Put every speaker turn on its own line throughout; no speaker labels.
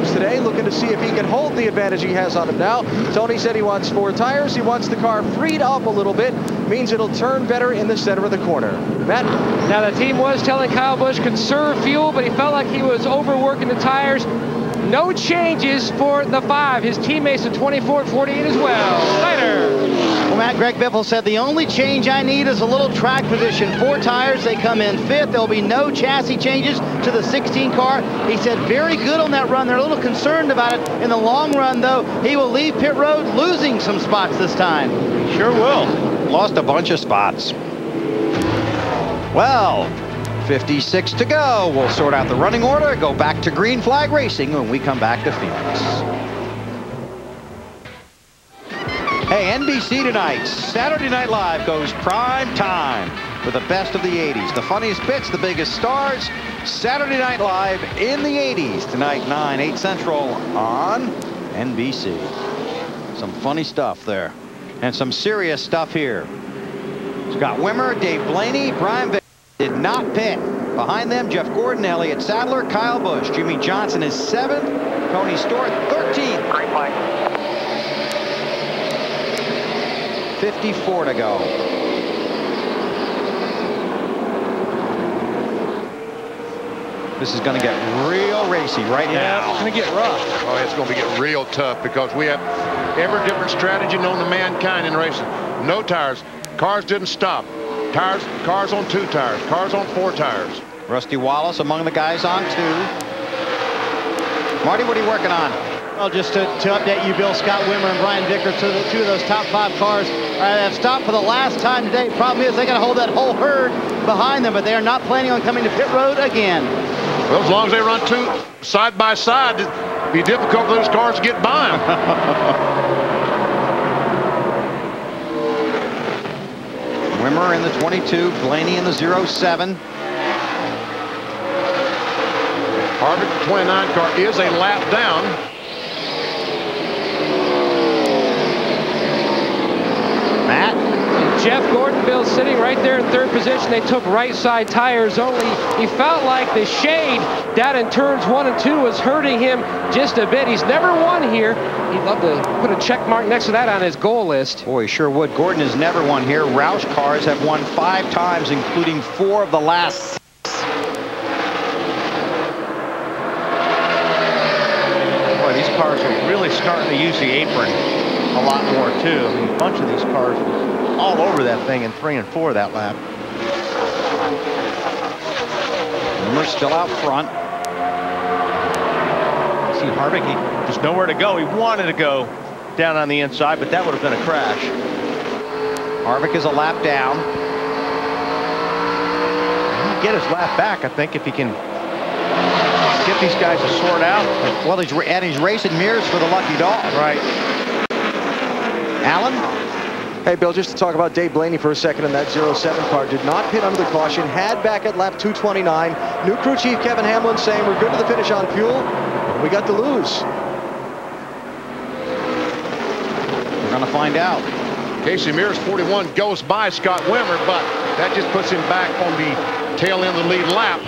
today, looking to see if he can hold the advantage he has on him now. Tony said he wants 4 tires. He wants the car freed up a little bit. Means it'll turn better in the center of the corner. Matt?
Now, the team was telling Kyle Busch conserve fuel, but he felt like he was overworking the tires. No changes for the 5. His teammates at 24 and 48 as well. Snyder.
Well, Matt, Greg Biffle said the only change I need is a little track position. 4 tires, they come in 5th. There'll be no chassis changes to the 16 car. He said very good on that run. They're a little concerned about it in the long run, though. He will leave pit road losing some spots this time.
Sure will. Lost a bunch of spots. Well, 56 to go. We'll sort out the running order, go back to green flag racing when we come back to Phoenix. Hey, NBC tonight, Saturday Night Live goes prime time with the best of the 80s. The funniest bits, the biggest stars. Saturday Night Live in the 80s tonight, 9, 8 Central on NBC. Some funny stuff there. And some serious stuff here. Scott Wimmer, Dave Blaney, Brian Vick did not pit. Behind them, Jeff Gordon, Elliott Sadler, Kyle Busch. Jimmy Johnson is 7th. Tony Stewart, 13th.
Green flag.
54 to go. This is going to get real racy right now.
It's going to get rough.
Oh, it's going to get real tough because we have every different strategy known to mankind in racing. No tires. Cars didn't stop. Cars on 2 tires. Cars on 4 tires.
Rusty Wallace among the guys on 2. Marty, what are you working on?
Well, just to update you, Bill, Scott Wimmer and Brian Vickers, 2 of those top 5 cars have stopped for the last time today. Problem is they got to hold that whole herd behind them, but they are not planning on coming to pit road again.
Well, as long as they run 2 side by side, it'd be difficult for those cars to get by them.
Wimmer in the 22, Blaney in the 07.
Harvick, the 29 car, is a lap down.
Matt?
Jeff Gordon, Bill, sitting right there in 3rd position. They took right side tires only. He felt like the shade down in turns 1 and 2 was hurting him just a bit. He's never won here. He'd love to put a check mark next to that on his goal list.
Boy, sure would. Gordon has never won here. Roush cars have won 5 times, including 4 of the last 6.
Boy, these cars are really starting to use the apron a lot more, too. I mean, a bunch of these cars all over that thing in 3 and 4 that lap.
Wimmer still out front.
See Harvick, there's nowhere to go. He wanted to go down on the inside, but that would have been a crash.
Harvick is a lap down.
He'll get his lap back, I think, if he can get these guys to sort out.
Well, he's racing mirrors for the lucky dog.
Right.
Alan?
Hey, Bill, just to talk about Dave Blaney for a second in that 07 car. Did not pit under the caution. Had back at lap 229. New crew chief Kevin Hamlin saying we're good to the finish on fuel. We got to lose.
We're going to find out.
Casey Mears, 41, goes by Scott Wimmer, but that just puts him back on the tail end of the lead lap.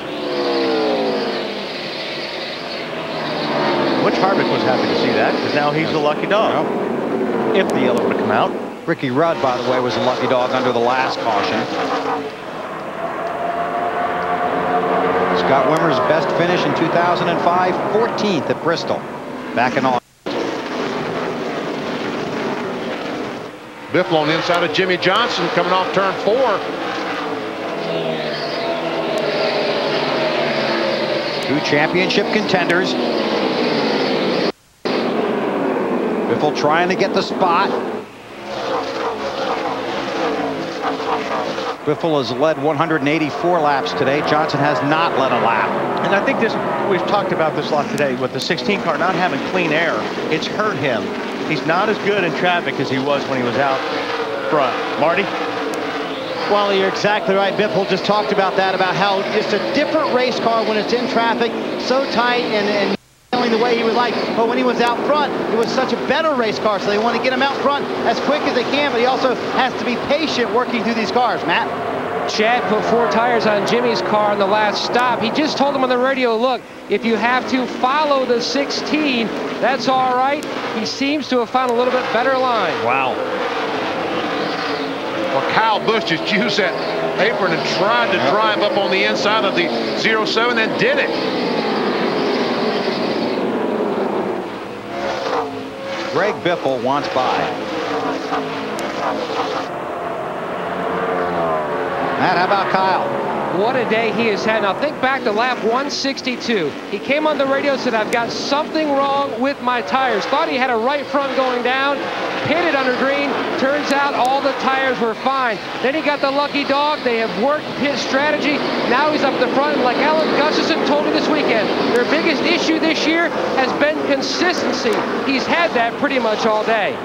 Butch Harvick was happy to see that, because now he's the lucky dog. If the yellow would have come out.
Ricky Rudd, by the way, was a lucky dog under the last caution. Scott Wimmer's best finish in 2005, 14th at Bristol, back in August.
Biffle on the inside of Jimmy Johnson coming off turn 4.
2 championship contenders. Biffle trying to get the spot. Biffle has led 184 laps today. Johnson has not led a lap.
And I think we've talked about this a lot today with the 16 car not having clean air. It's hurt him. He's not as good in traffic as he was when he was out front. Marty?
Well, you're exactly right. Biffle just talked about that, about how it's a different race car when it's in traffic, so tight and the way he would like. But when he was out front, it was such a better race car, so they want to get him out front as quick as they can, but he also has to be patient working through these cars. Matt?
Chad put 4 tires on Jimmy's car on the last stop. He just told him on the radio, look, if you have to follow the 16, that's all right. He seems to have found a little bit better line.
Wow.
Well, Kyle Busch just used that apron and tried to drive up on the inside of the 07 and did it.
Greg Biffle wants by. Matt, how about Kyle?
What a day he has had. Now think back to lap 162. He came on the radio and said, I've got something wrong with my tires. Thought he had a right front going down, pitted under green. Turns out all the tires were fine. Then he got the lucky dog. They have worked pit strategy. Now he's up the front. Like Alan Gustafson told me this weekend, their biggest issue this year has been consistency. He's had that pretty much all day.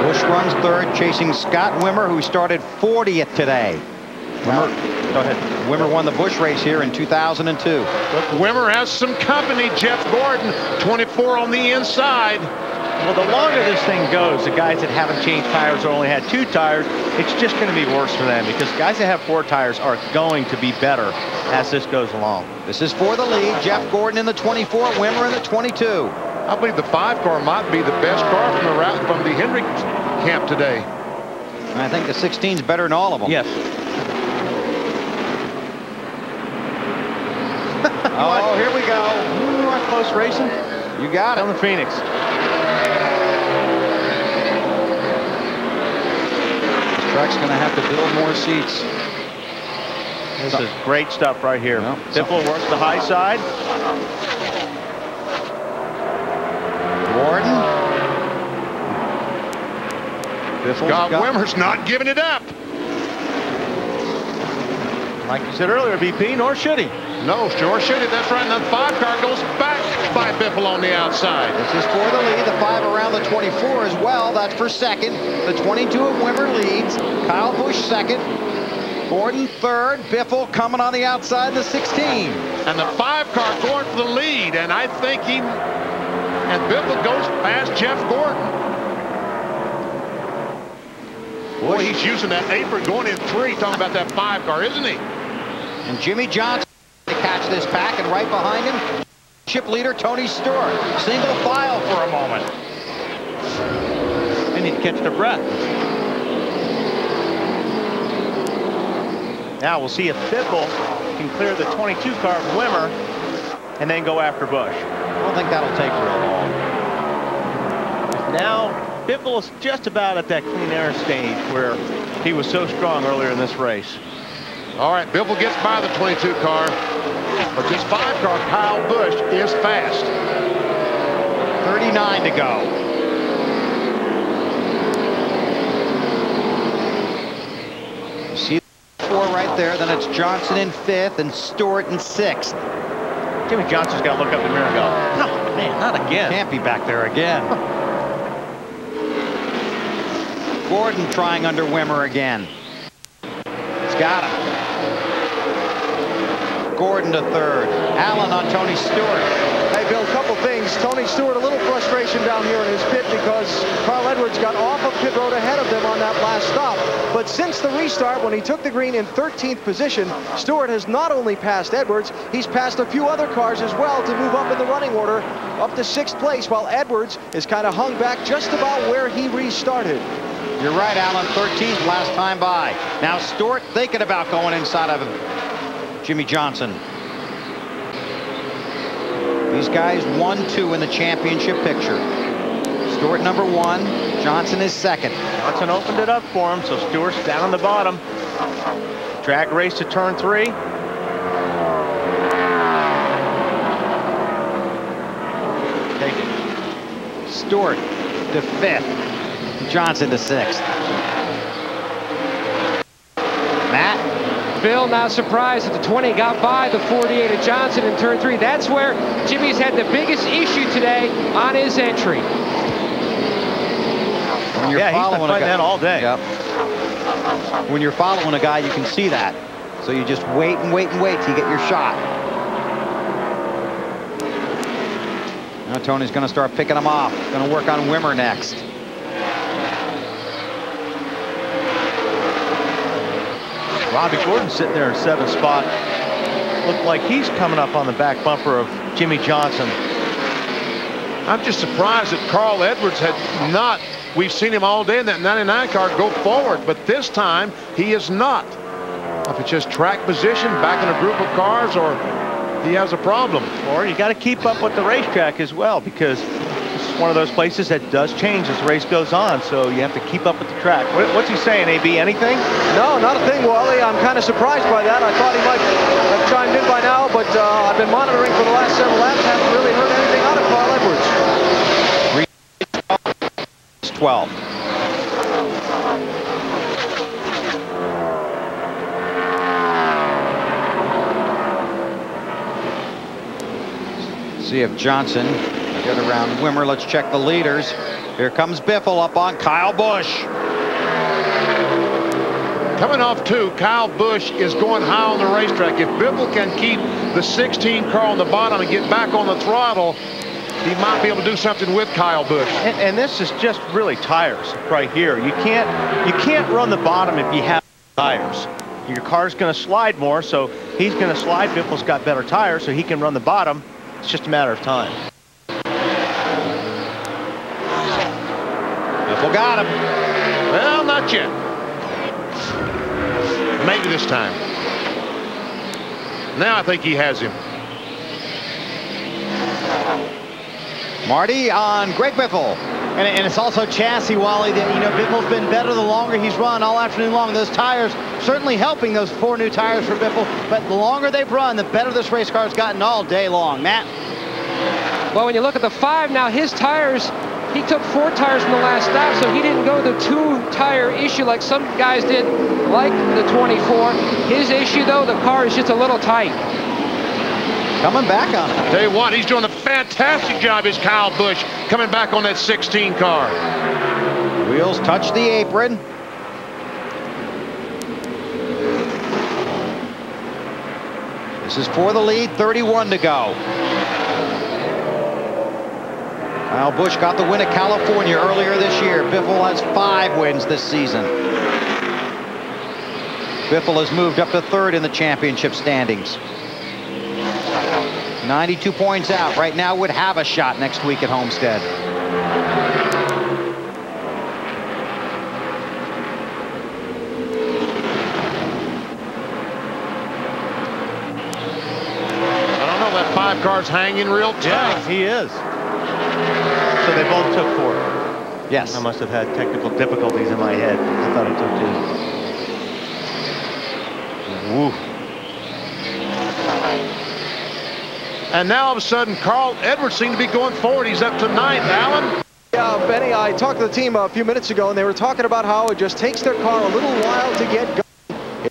Busch runs third, chasing Scott Wimmer, who started 40th today. Wimmer, go ahead. Wimmer won the Busch race here in 2002.
But Wimmer has some company. Jeff Gordon, 24 on the inside.
Well, the longer this thing goes, the guys that haven't changed tires or only had 2 tires, it's just going to be worse for them because guys that have 4 tires are going to be better as this goes along.
This is for the lead. Jeff Gordon in the 24, Wimmer in the 22.
I believe the 5 car might be the best car from the route from the Hendrick camp today.
And I think the 16's better than all of them.
Yes.
Oh, here we go.
You want close racing?
You got it.
On the Phoenix.
This track's going to have to build more seats.
This is great stuff right here.
Well,
Biffle works the high side.
Gordon.
Scott Wimmer's not giving it up.
Like you said earlier, BP, nor should he.
No, sure should he. That's right. And the 5 car goes back by Biffle on the outside.
This is for the lead. The 5 around the 24 as well. That's for second. The 22 of Wimmer leads. Kyle Busch second. Gordon third. Biffle coming on the outside, the 16.
And the 5 car going for the lead. And I think and Biffle goes past Jeff Gordon. Boy, he's using that apron going in 3, talking about that 5 car, isn't he?
And Jimmy Johnson to catch this pack, and right behind him, chip leader Tony Stewart. Single file for a moment.
They need to catch their breath. Now we'll see if Biffle can clear the 22 car of Wimmer and then go after Busch.
I don't think that'll take real long.
Now Biffle is just about at that clean air stage where he was so strong earlier in this race.
All right, Biffle gets by the 22 car, but this 5 car, Kyle Busch, is fast.
39 to go. See 4 right there, then it's Johnson in 5th and Stewart in 6th.
Jimmy Johnson's got to look up in the mirror and go, no, man, not again.
Can't be back there again. Gordon trying under Wimmer again. He's got him. Gordon to 3rd. Allen on Tony Stewart.
Hey, Bill, a couple things. Tony Stewart, a little frustration down here in his pit because Carl Edwards got off of pit road ahead of them on that last stop. But since the restart, when he took the green in 13th position, Stewart has not only passed Edwards, he's passed a few other cars as well to move up in the running order up to 6th place, while Edwards is kind of hung back just about where he restarted.
You're right, Allen. 13th last time by. Now Stewart thinking about going inside of Jimmy Johnson. These guys 1-2 in the championship picture. Stewart number 1. Johnson is 2nd.
Johnson opened it up for him, so Stewart's down on the bottom. Drag race to turn 3.
Take it. Stewart to 5th. Johnson to 6th. Matt?
Bill, not surprised that the 20 got by the 48 of Johnson in turn 3. That's where Jimmy's had the biggest issue today on his entry.
When you're
he's been fighting that all day.
Yep. When you're following a guy, you can see that. So you just wait and wait and wait till you get your shot. Now Tony's going to start picking them off. Going to work on Wimmer next.
Bobby Gordon sitting there in 7th spot. Looked like he's coming up on the back bumper of Jimmy Johnson.
I'm just surprised that Carl Edwards had not. We've seen him all day in that 99 car go forward, but this time he is not. If it's just track position, back in a group of cars, or he has a problem.
Or you got to keep up with the racetrack as well, because this is one of those places that does change as the race goes on, so you have to keep up with the track. What's he saying, AB? Anything?
No, not a thing, Wally. I'm kind of surprised by that. I thought he might have chimed in by now, but I've been monitoring for the last several laps. Haven't really heard anything out of Carl Edwards.
12. See if Johnson get around Wimmer. Let's check the leaders. Here comes Biffle up on Kyle Busch.
Coming off 2, Kyle Busch is going high on the racetrack. If Biffle can keep the 16 car on the bottom and get back on the throttle, he might be able to do something with Kyle Busch.
And this is just really tires right here. You can't run the bottom if you have tires. Your car's going to slide more, so he's going to slide. Biffle's got better tires, so he can run the bottom. It's just a matter of time.
Biffle got him.
Well, not yet. Maybe this time. Now I think he has him.
Marty on Greg Biffle.
And it's also chassis, Wally, that, you know, Biffle's been better the longer he's run all afternoon long. Those tires certainly helping, those 4 new tires for Biffle, but the longer they've run, the better this race car's gotten all day long. Matt?
Well, when you look at the 5 now, his tires, he took 4 tires in the last stop, so he didn't go the 2-tire issue like some guys did, like the 24. His issue, though, the car is just a little tight.
Coming back on it.
Tell you what, he's doing a fantastic job, is Kyle Busch, coming back on that 16 car.
Wheels touch the apron. This is for the lead, 31 to go. Kyle Busch got the win at California earlier this year. Biffle has 5 wins this season. Biffle has moved up to 3rd in the championship standings. 92 points out. Right now would have a shot next week at Homestead.
I don't know, that 5 car's hanging real tight.
Yeah, he is. So they both took 4.
Yes.
I must have had technical difficulties in my head. I thought he took 2. Woo.
And now all of a sudden, Carl Edwards seemed to be going forward. He's up to 9th. Alan?
Yeah, Benny, I talked to the team a few minutes ago, and they were talking about how it just takes their car a little while to get going.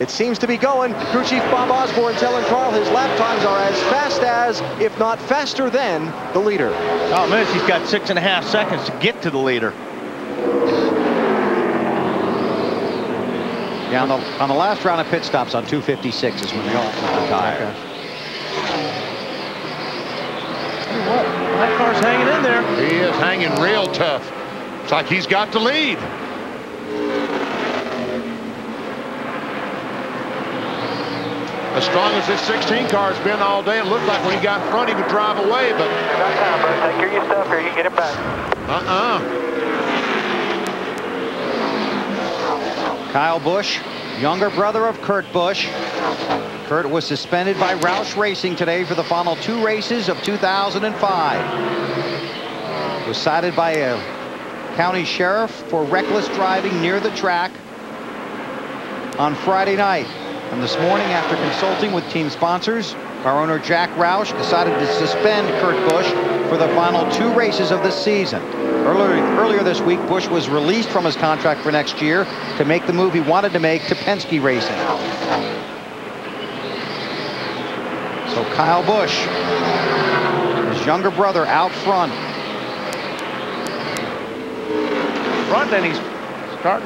It seems to be going. Crew Chief Bob Osborne telling Carl his lap times are as fast as, if not faster than, the leader.
Oh, man, he's got 6.5 seconds to get to the leader.
Yeah, on the last round of pit stops on 256 is when they all put the tire.
Okay. What? That car's hanging in there.
He is hanging real tough. It's like he's got the lead. As strong as this 16 car's been all day, it looked like when he got in front, he would drive away, but...
Got time, bro. Take care of your stuff here. You get it back.
Kyle Busch, younger brother of Kurt Busch. Kurt was suspended by Roush Racing today for the final 2 races of 2005. Was cited by a county sheriff for reckless driving near the track on Friday night. And this morning, after consulting with team sponsors, our owner Jack Roush decided to suspend Kurt Busch for the final 2 races of the season. Earlier this week, Busch was released from his contract for next year to make the move he wanted to make to Penske Racing. So Kyle Busch, his younger brother, out front.
And he's starting